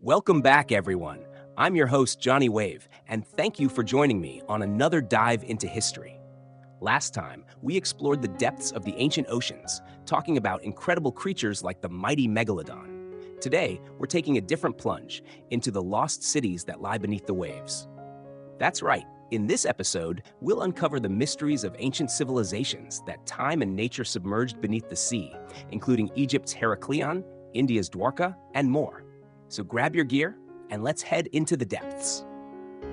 Welcome back, everyone. I'm your host, Johnny Wave, and thank you for joining me on another dive into history. Last time, we explored the depths of the ancient oceans, talking about incredible creatures like the mighty megalodon. Today, we're taking a different plunge into the lost cities that lie beneath the waves. That's right. In this episode, we'll uncover the mysteries of ancient civilizations that time and nature submerged beneath the sea, including Egypt's Heracleion, India's Dwarka, and more. So grab your gear and let's head into the depths.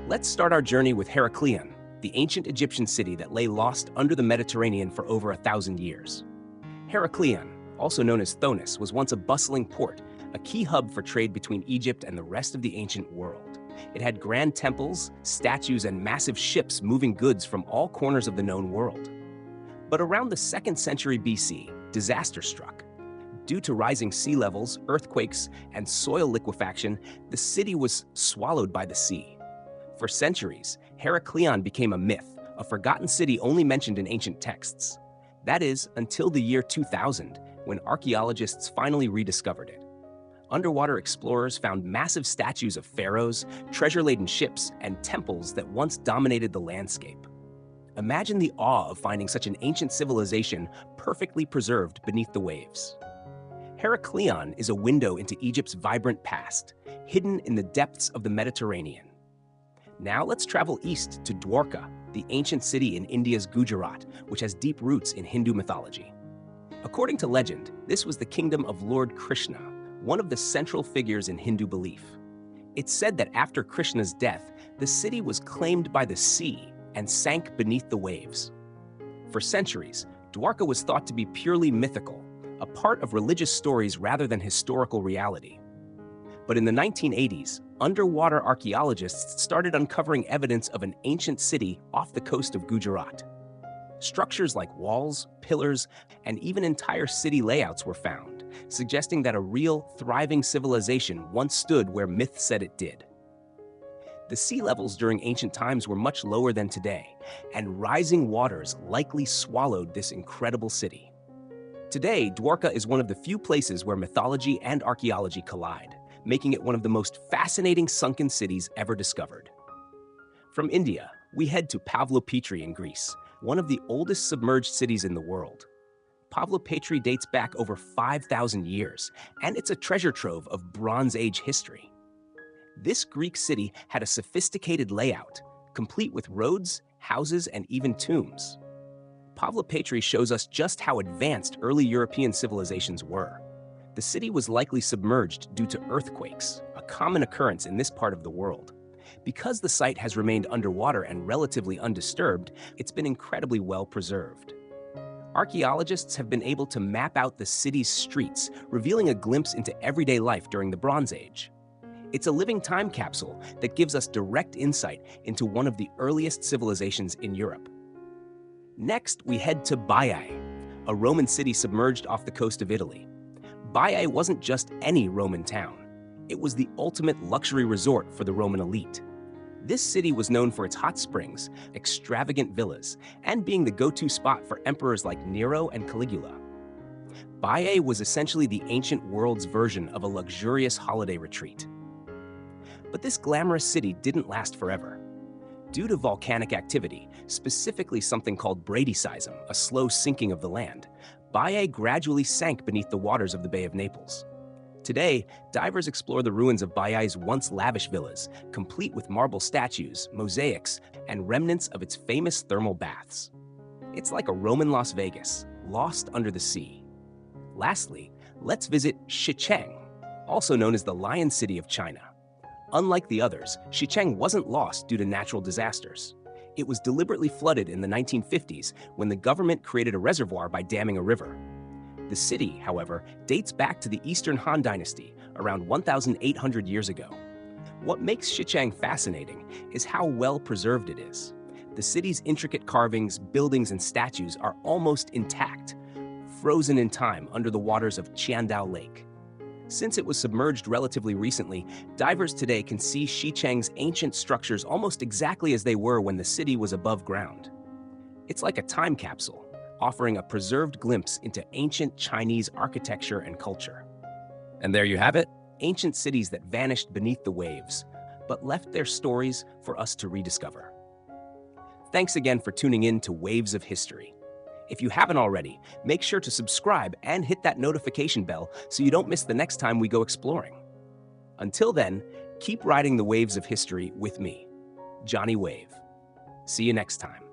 Let's start our journey with Heracleion, the ancient Egyptian city that lay lost under the Mediterranean for over 1,000 years. Heracleion, also known as Thonis, was once a bustling port, a key hub for trade between Egypt and the rest of the ancient world. It had grand temples, statues, and massive ships moving goods from all corners of the known world. But around the 2nd century BC, disaster struck. Due to rising sea levels, earthquakes, and soil liquefaction, the city was swallowed by the sea. For centuries, Heracleion became a myth, a forgotten city only mentioned in ancient texts. That is, until the year 2000, when archaeologists finally rediscovered it. Underwater explorers found massive statues of pharaohs, treasure-laden ships, and temples that once dominated the landscape. Imagine the awe of finding such an ancient civilization perfectly preserved beneath the waves. Heracleion is a window into Egypt's vibrant past, hidden in the depths of the Mediterranean. Now let's travel east to Dwarka, the ancient city in India's Gujarat, which has deep roots in Hindu mythology. According to legend, this was the kingdom of Lord Krishna, one of the central figures in Hindu belief. It's said that after Krishna's death, the city was claimed by the sea and sank beneath the waves. For centuries, Dwarka was thought to be purely mythical, a part of religious stories rather than historical reality. But in the 1980s, underwater archaeologists started uncovering evidence of an ancient city off the coast of Gujarat. Structures like walls, pillars, and even entire city layouts were found, suggesting that a real, thriving civilization once stood where myth said it did. The sea levels during ancient times were much lower than today, and rising waters likely swallowed this incredible city. Today, Dwarka is one of the few places where mythology and archaeology collide, making it one of the most fascinating sunken cities ever discovered. From India, we head to Pavlopetri in Greece, one of the oldest submerged cities in the world. Pavlopetri dates back over 5,000 years, and it's a treasure trove of Bronze Age history. This Greek city had a sophisticated layout, complete with roads, houses, and even tombs. Pavlopetri shows us just how advanced early European civilizations were. The city was likely submerged due to earthquakes, a common occurrence in this part of the world. Because the site has remained underwater and relatively undisturbed, it's been incredibly well preserved. Archaeologists have been able to map out the city's streets, revealing a glimpse into everyday life during the Bronze Age. It's a living time capsule that gives us direct insight into one of the earliest civilizations in Europe. Next, we head to Baiae, a Roman city submerged off the coast of Italy. Baiae wasn't just any Roman town. It was the ultimate luxury resort for the Roman elite. This city was known for its hot springs, extravagant villas, and being the go-to spot for emperors like Nero and Caligula. Baiae was essentially the ancient world's version of a luxurious holiday retreat. But this glamorous city didn't last forever. Due to volcanic activity, specifically something called bradyseism, a slow sinking of the land, Baiae gradually sank beneath the waters of the Bay of Naples. Today, divers explore the ruins of Baiae's once lavish villas, complete with marble statues, mosaics, and remnants of its famous thermal baths. It's like a Roman Las Vegas, lost under the sea. Lastly, let's visit Shicheng, also known as the Lion City of China. Unlike the others, Shicheng wasn't lost due to natural disasters. It was deliberately flooded in the 1950s when the government created a reservoir by damming a river. The city, however, dates back to the Eastern Han Dynasty, around 1,800 years ago. What makes Shicheng fascinating is how well preserved it is. The city's intricate carvings, buildings, and statues are almost intact, frozen in time under the waters of Qiandao Lake. Since it was submerged relatively recently, divers today can see Shicheng's ancient structures almost exactly as they were when the city was above ground. It's like a time capsule, offering a preserved glimpse into ancient Chinese architecture and culture. And there you have it, ancient cities that vanished beneath the waves, but left their stories for us to rediscover. Thanks again for tuning in to Waves of History. If you haven't already, make sure to subscribe and hit that notification bell so you don't miss the next time we go exploring. Until then, keep riding the waves of history with me, Johnny Wave. See you next time.